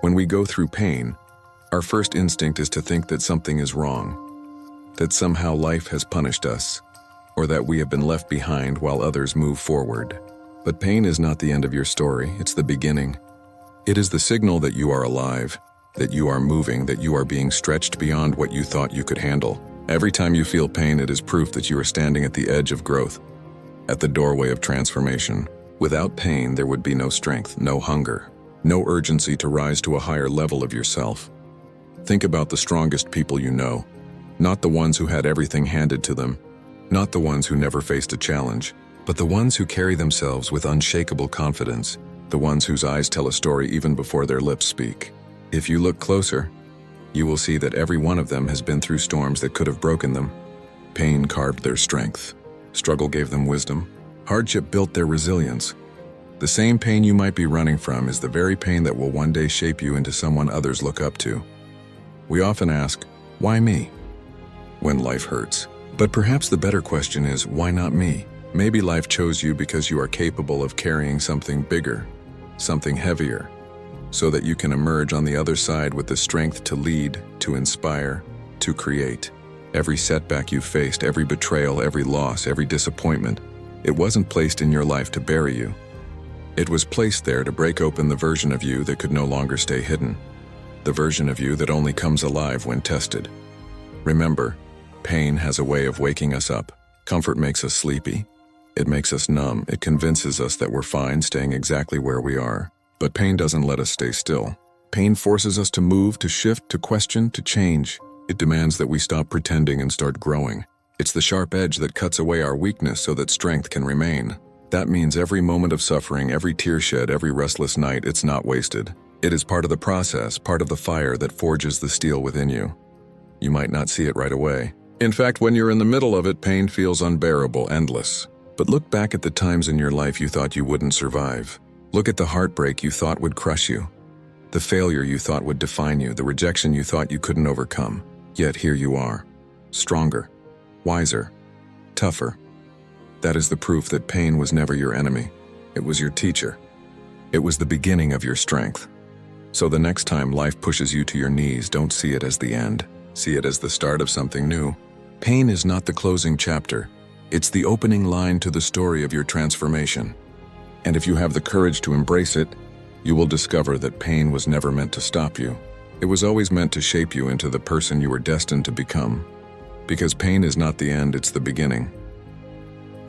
When we go through pain, our first instinct is to think that something is wrong, that somehow life has punished us, or that we have been left behind while others move forward. But pain is not the end of your story, it's the beginning. It is the signal that you are alive, that you are moving, that you are being stretched beyond what you thought you could handle. Every time you feel pain, it is proof that you are standing at the edge of growth, at the doorway of transformation. Without pain, there would be no strength, no hunger, no urgency to rise to a higher level of yourself. Think about the strongest people you know, not the ones who had everything handed to them, not the ones who never faced a challenge, but the ones who carry themselves with unshakable confidence, the ones whose eyes tell a story even before their lips speak. If you look closer, you will see that every one of them has been through storms that could have broken them. Pain carved their strength. Struggle gave them wisdom. Hardship built their resilience. The same pain you might be running from is the very pain that will one day shape you into someone others look up to. We often ask, why me? When life hurts. But perhaps the better question is, why not me? Maybe life chose you because you are capable of carrying something bigger, something heavier, so that you can emerge on the other side with the strength to lead, to inspire, to create. Every setback you faced, every betrayal, every loss, every disappointment, it wasn't placed in your life to bury you. It was placed there to break open the version of you that could no longer stay hidden, the version of you that only comes alive when tested. Remember, pain has a way of waking us up. Comfort makes us sleepy. It makes us numb. It convinces us that we're fine staying exactly where we are. But pain doesn't let us stay still. Pain forces us to move, to shift, to question, to change. It demands that we stop pretending and start growing. It's the sharp edge that cuts away our weakness so that strength can remain. That means every moment of suffering, every tear shed, every restless night, it's not wasted. It is part of the process, part of the fire that forges the steel within you. You might not see it right away. In fact, when you're in the middle of it, pain feels unbearable, endless. But look back at the times in your life you thought you wouldn't survive. Look at the heartbreak you thought would crush you, the failure you thought would define you, the rejection you thought you couldn't overcome. Yet here you are, stronger, wiser, tougher. That is the proof that pain was never your enemy. It was your teacher. It was the beginning of your strength. So the next time life pushes you to your knees, don't see it as the end. See it as the start of something new. Pain is not the closing chapter. It's the opening line to the story of your transformation. And if you have the courage to embrace it, you will discover that pain was never meant to stop you. It was always meant to shape you into the person you were destined to become. Because pain is not the end, it's the beginning.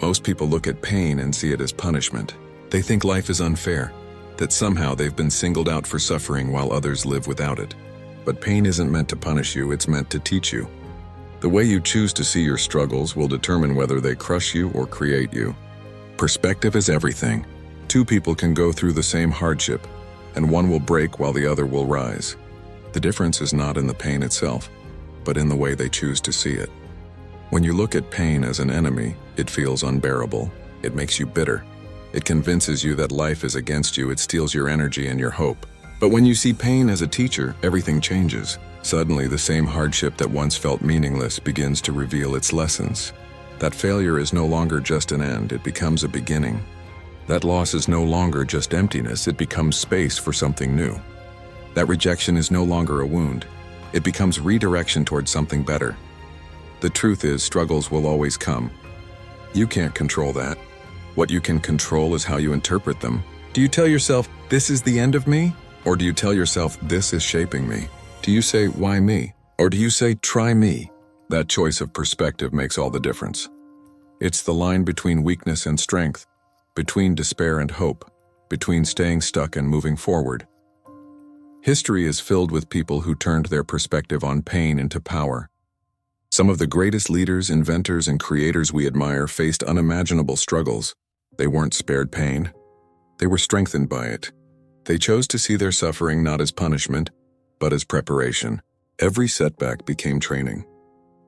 Most people look at pain and see it as punishment. They think life is unfair, that somehow they've been singled out for suffering while others live without it. But pain isn't meant to punish you, it's meant to teach you. The way you choose to see your struggles will determine whether they crush you or create you. Perspective is everything. Two people can go through the same hardship, and one will break while the other will rise. The difference is not in the pain itself, but in the way they choose to see it. When you look at pain as an enemy, it feels unbearable. It makes you bitter. It convinces you that life is against you. It steals your energy and your hope. But when you see pain as a teacher, everything changes. Suddenly, the same hardship that once felt meaningless begins to reveal its lessons. That failure is no longer just an end, it becomes a beginning. That loss is no longer just emptiness, it becomes space for something new. That rejection is no longer a wound, it becomes redirection towards something better. The truth is, struggles will always come. You can't control that. What you can control is how you interpret them. Do you tell yourself, this is the end of me? Or do you tell yourself, this is shaping me? Do you say, why me? Or do you say, try me? That choice of perspective makes all the difference. It's the line between weakness and strength, between despair and hope, between staying stuck and moving forward. History is filled with people who turned their perspective on pain into power. Some of the greatest leaders, inventors, and creators we admire faced unimaginable struggles. They weren't spared pain. They were strengthened by it. They chose to see their suffering not as punishment, but as preparation. Every setback became training.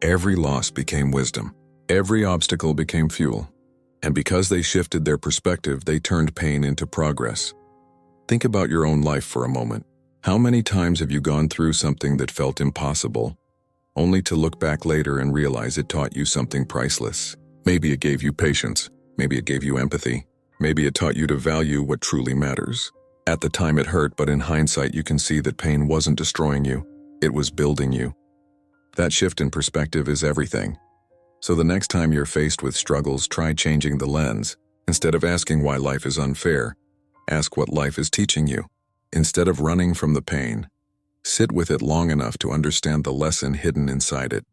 Every loss became wisdom. Every obstacle became fuel. And because they shifted their perspective, they turned pain into progress. Think about your own life for a moment. How many times have you gone through something that felt impossible, only to look back later and realize it taught you something priceless? Maybe it gave you patience. Maybe it gave you empathy. Maybe it taught you to value what truly matters. At the time it hurt, but in hindsight you can see that pain wasn't destroying you, it was building you. That shift in perspective is everything. So the next time you're faced with struggles, try changing the lens. Instead of asking why life is unfair, ask what life is teaching you. Instead of running from the pain, sit with it long enough to understand the lesson hidden inside it.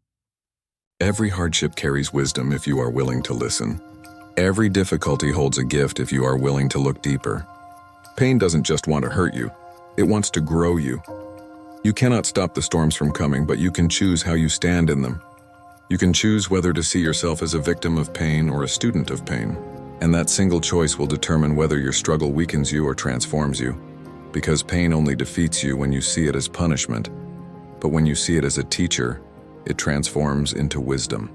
Every hardship carries wisdom if you are willing to listen. Every difficulty holds a gift if you are willing to look deeper. Pain doesn't just want to hurt you, it wants to grow you. You cannot stop the storms from coming, but you can choose how you stand in them. You can choose whether to see yourself as a victim of pain or a student of pain. And that single choice will determine whether your struggle weakens you or transforms you. Because pain only defeats you when you see it as punishment. But when you see it as a teacher, it transforms into wisdom.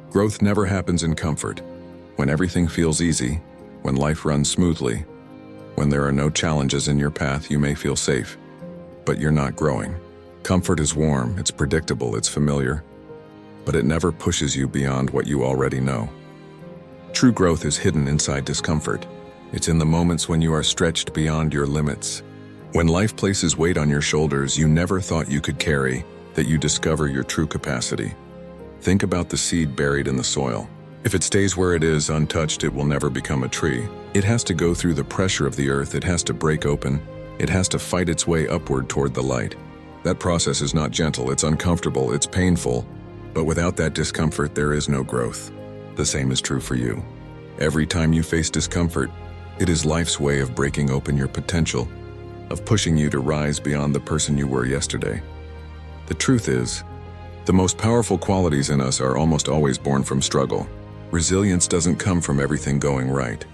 Growth never happens in comfort. When everything feels easy, when life runs smoothly, when there are no challenges in your path, you may feel safe, but you're not growing. Comfort is warm, it's predictable, it's familiar, but it never pushes you beyond what you already know. True growth is hidden inside discomfort. It's in the moments when you are stretched beyond your limits. When life places weight on your shoulders you never thought you could carry, that you discover your true capacity. Think about the seed buried in the soil. If it stays where it is untouched, it will never become a tree. It has to go through the pressure of the earth, it has to break open, it has to fight its way upward toward the light. That process is not gentle, it's uncomfortable, it's painful, but without that discomfort there is no growth. The same is true for you. Every time you face discomfort, it is life's way of breaking open your potential, of pushing you to rise beyond the person you were yesterday. The truth is, the most powerful qualities in us are almost always born from struggle. Resilience doesn't come from everything going right.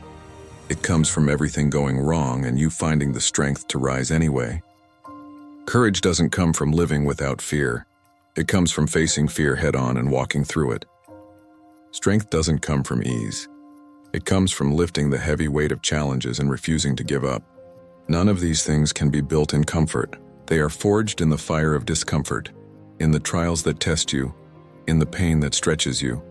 It comes from everything going wrong and you finding the strength to rise anyway. Courage doesn't come from living without fear. It comes from facing fear head-on and walking through it. Strength doesn't come from ease. It comes from lifting the heavy weight of challenges and refusing to give up. None of these things can be built in comfort. They are forged in the fire of discomfort, in the trials that test you, in the pain that stretches you.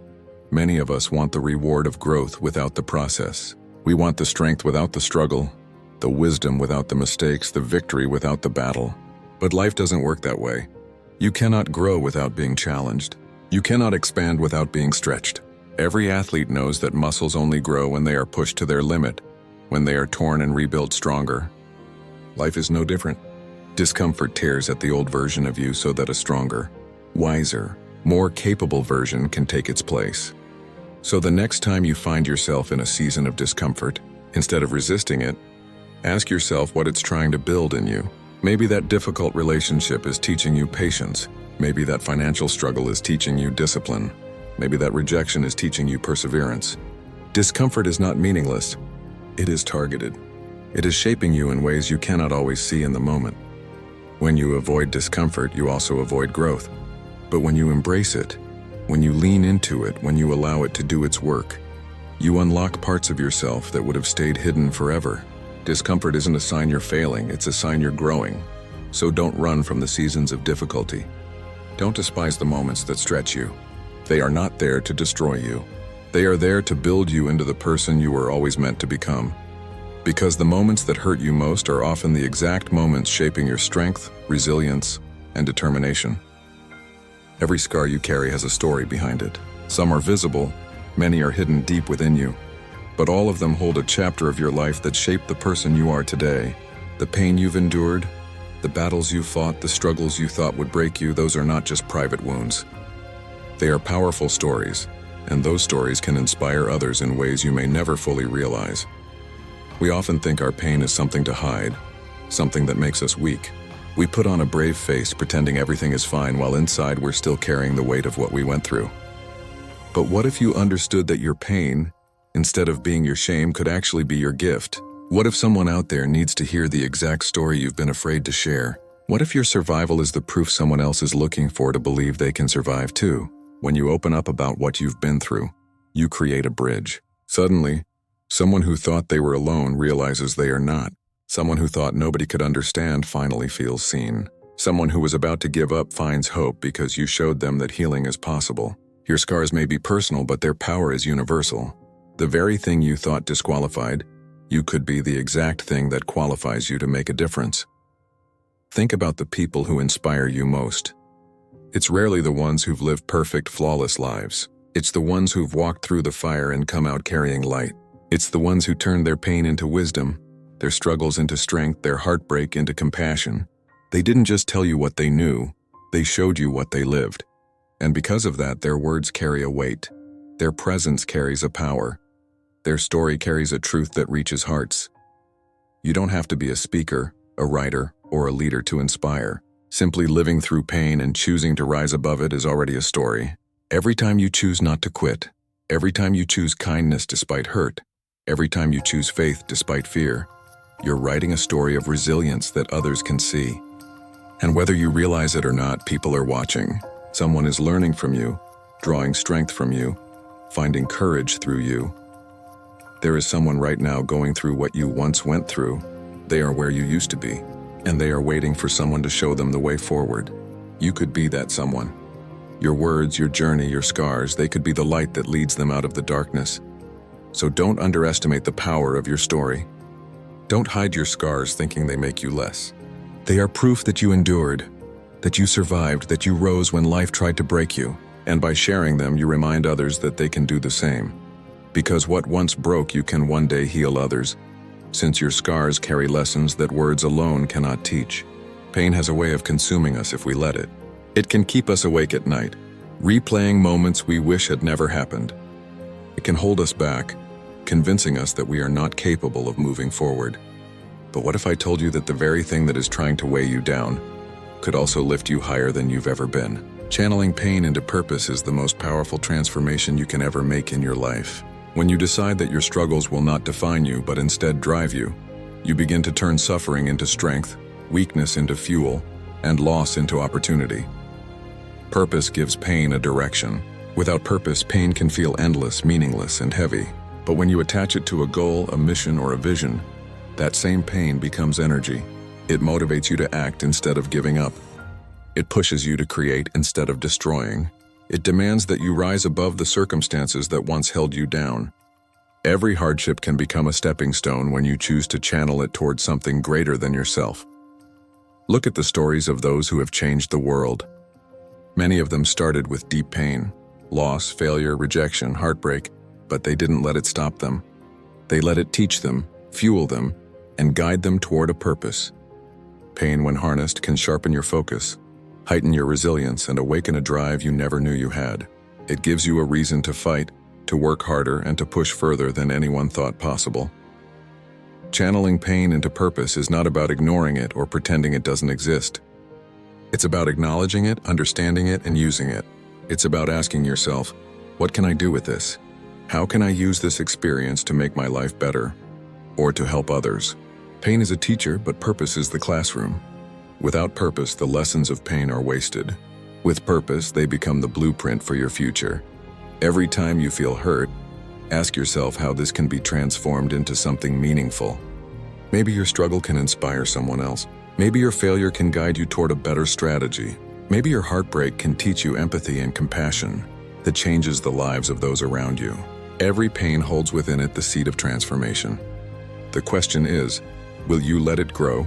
Many of us want the reward of growth without the process. We want the strength without the struggle, the wisdom without the mistakes, the victory without the battle. But life doesn't work that way. You cannot grow without being challenged. You cannot expand without being stretched. Every athlete knows that muscles only grow when they are pushed to their limit, when they are torn and rebuilt stronger. Life is no different. Discomfort tears at the old version of you so that a stronger, wiser, more capable version can take its place. So the next time you find yourself in a season of discomfort, instead of resisting it, ask yourself what it's trying to build in you. Maybe that difficult relationship is teaching you patience. Maybe that financial struggle is teaching you discipline. Maybe that rejection is teaching you perseverance. Discomfort is not meaningless. It is targeted. It is shaping you in ways you cannot always see in the moment. When you avoid discomfort, you also avoid growth. But when you embrace it, when you lean into it, when you allow it to do its work, you unlock parts of yourself that would have stayed hidden forever. Discomfort isn't a sign you're failing, it's a sign you're growing. So don't run from the seasons of difficulty. Don't despise the moments that stretch you. They are not there to destroy you. They are there to build you into the person you were always meant to become. Because the moments that hurt you most are often the exact moments shaping your strength, resilience, and determination. Every scar you carry has a story behind it. Some are visible, many are hidden deep within you. But all of them hold a chapter of your life that shaped the person you are today. The pain you've endured, the battles you fought, the struggles you thought would break you, those are not just private wounds. They are powerful stories, and those stories can inspire others in ways you may never fully realize. We often think our pain is something to hide, something that makes us weak. We put on a brave face pretending everything is fine while inside we're still carrying the weight of what we went through. But what if you understood that your pain, instead of being your shame, could actually be your gift? What if someone out there needs to hear the exact story you've been afraid to share? What if your survival is the proof someone else is looking for to believe they can survive too? When you open up about what you've been through, you create a bridge. Suddenly, someone who thought they were alone realizes they are not. Someone who thought nobody could understand finally feels seen. Someone who was about to give up finds hope because you showed them that healing is possible. Your scars may be personal, but their power is universal. The very thing you thought disqualified, You could be the exact thing that qualifies you to make a difference. Think about the people who inspire you most. It's rarely the ones who've lived perfect, flawless lives. It's the ones who've walked through the fire and come out carrying light. It's the ones who turned their pain into wisdom, their struggles into strength, their heartbreak into compassion. They didn't just tell you what they knew, they showed you what they lived. And because of that, their words carry a weight. Their presence carries a power. Their story carries a truth that reaches hearts. You don't have to be a speaker, a writer, or a leader to inspire. Simply living through pain and choosing to rise above it is already a story. Every time you choose not to quit, every time you choose kindness despite hurt, every time you choose faith despite fear, you're writing a story of resilience that others can see. And whether you realize it or not, people are watching. Someone is learning from you, drawing strength from you, finding courage through you. There is someone right now going through what you once went through. They are where you used to be, and they are waiting for someone to show them the way forward. You could be that someone. Your words, your journey, your scars, they could be the light that leads them out of the darkness. So don't underestimate the power of your story. Don't hide your scars thinking they make you less. They are proof that you endured, that you survived, that you rose when life tried to break you. And by sharing them, you remind others that they can do the same. Because what once broke you can one day heal others, since your scars carry lessons that words alone cannot teach. Pain has a way of consuming us if we let it. It can keep us awake at night, replaying moments we wish had never happened. It can hold us back, convincing us that we are not capable of moving forward. But what if I told you that the very thing that is trying to weigh you down could also lift you higher than you've ever been? Channeling pain into purpose is the most powerful transformation you can ever make in your life. When you decide that your struggles will not define you but instead drive you, you begin to turn suffering into strength, weakness into fuel, and loss into opportunity. Purpose gives pain a direction. Without purpose, pain can feel endless, meaningless, and heavy. But when you attach it to a goal, a mission, or a vision, that same pain becomes energy. It motivates you to act instead of giving up. It pushes you to create instead of destroying. It demands that you rise above the circumstances that once held you down. Every hardship can become a stepping stone when you choose to channel it towards something greater than yourself. Look at the stories of those who have changed the world. Many of them started with deep pain, loss, failure, rejection, heartbreak, but they didn't let it stop them. They let it teach them, fuel them, and guide them toward a purpose. Pain, when harnessed, can sharpen your focus, heighten your resilience, and awaken a drive you never knew you had. It gives you a reason to fight, to work harder, and to push further than anyone thought possible. Channeling pain into purpose is not about ignoring it or pretending it doesn't exist. It's about acknowledging it, understanding it, and using it. It's about asking yourself, what can I do with this? How can I use this experience to make my life better or to help others? Pain is a teacher, but purpose is the classroom. Without purpose, the lessons of pain are wasted. With purpose, they become the blueprint for your future. Every time you feel hurt, ask yourself how this can be transformed into something meaningful. Maybe your struggle can inspire someone else. Maybe your failure can guide you toward a better strategy. Maybe your heartbreak can teach you empathy and compassion that changes the lives of those around you. Every pain holds within it the seed of transformation. The question is, will you let it grow,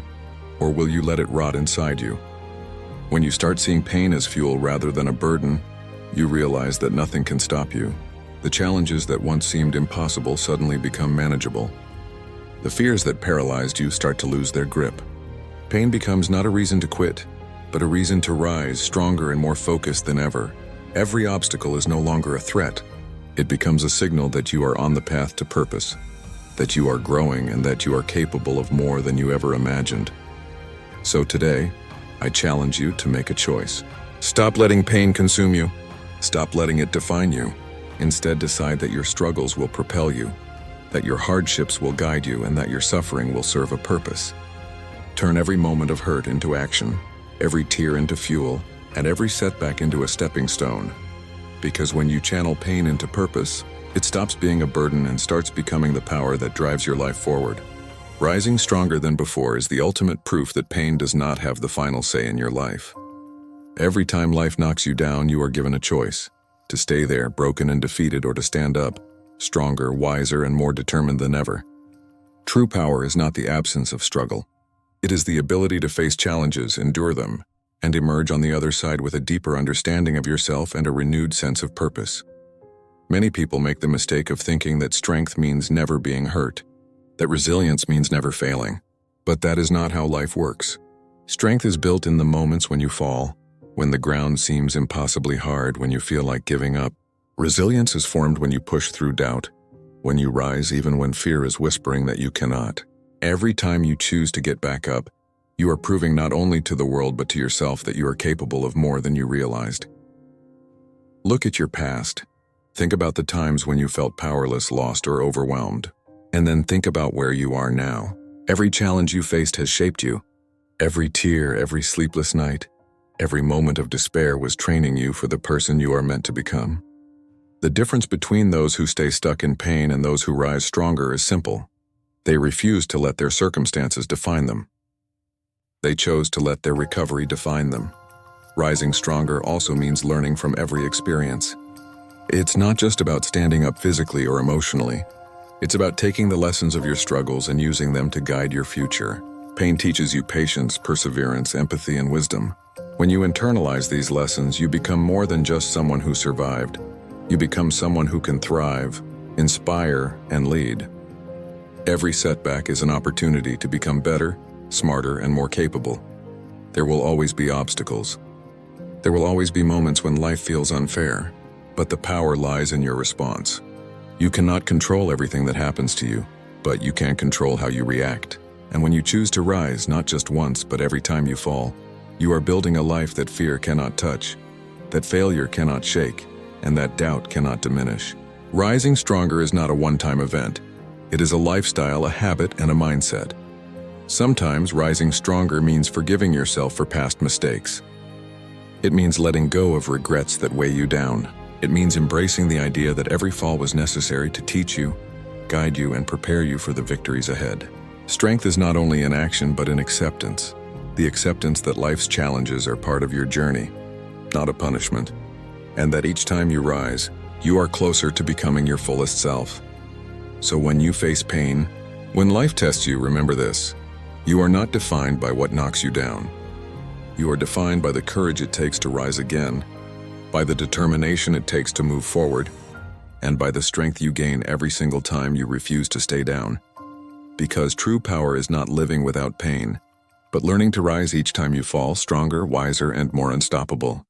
or will you let it rot inside you? When you start seeing pain as fuel rather than a burden, you realize that nothing can stop you. The challenges that once seemed impossible suddenly become manageable. The fears that paralyzed you start to lose their grip. Pain becomes not a reason to quit, but a reason to rise stronger and more focused than ever. Every obstacle is no longer a threat. It becomes a signal that you are on the path to purpose, that you are growing, and that you are capable of more than you ever imagined. So today, I challenge you to make a choice. Stop letting pain consume you. Stop letting it define you. Instead, decide that your struggles will propel you, that your hardships will guide you, and that your suffering will serve a purpose. Turn every moment of hurt into action, every tear into fuel, and every setback into a stepping stone. Because when you channel pain into purpose, it stops being a burden and starts becoming the power that drives your life forward. Rising stronger than before is the ultimate proof that pain does not have the final say in your life. Every time life knocks you down, you are given a choice: to stay there, broken and defeated, or to stand up, stronger, wiser, and more determined than ever. True power is not the absence of struggle. It is the ability to face challenges, endure them, and emerge on the other side with a deeper understanding of yourself and a renewed sense of purpose. Many people make the mistake of thinking that strength means never being hurt, that resilience means never failing. But that is not how life works. Strength is built in the moments when you fall, when the ground seems impossibly hard, when you feel like giving up. Resilience is formed when you push through doubt, when you rise even when fear is whispering that you cannot. Every time you choose to get back up, you are proving not only to the world but to yourself that you are capable of more than you realized. Look at your past. Think about the times when you felt powerless, lost, or overwhelmed. And then think about where you are now. Every challenge you faced has shaped you. Every tear, every sleepless night, every moment of despair was training you for the person you are meant to become. The difference between those who stay stuck in pain and those who rise stronger is simple. They refuse to let their circumstances define them. They chose to let their recovery define them. Rising stronger also means learning from every experience. It's not just about standing up physically or emotionally. It's about taking the lessons of your struggles and using them to guide your future. Pain teaches you patience, perseverance, empathy, and wisdom. When you internalize these lessons, you become more than just someone who survived. You become someone who can thrive, inspire, and lead. Every setback is an opportunity to become better, smarter, and more capable. There will always be obstacles. There will always be moments when life feels unfair, but the power lies in your response. You cannot control everything that happens to you, but you can control how you react. And when you choose to rise, not just once, but every time you fall, you are building a life that fear cannot touch, that failure cannot shake, and that doubt cannot diminish. Rising stronger is not a one-time event. It is a lifestyle, a habit, and a mindset. Sometimes rising stronger means forgiving yourself for past mistakes. It means letting go of regrets that weigh you down. It means embracing the idea that every fall was necessary to teach you, guide you, and prepare you for the victories ahead. Strength is not only in action but in acceptance. The acceptance that life's challenges are part of your journey, not a punishment. And that each time you rise, you are closer to becoming your fullest self. So when you face pain, when life tests you, remember this: you are not defined by what knocks you down. You are defined by the courage it takes to rise again, by the determination it takes to move forward, and by the strength you gain every single time you refuse to stay down. Because true power is not living without pain, but learning to rise each time you fall, stronger, wiser, and more unstoppable.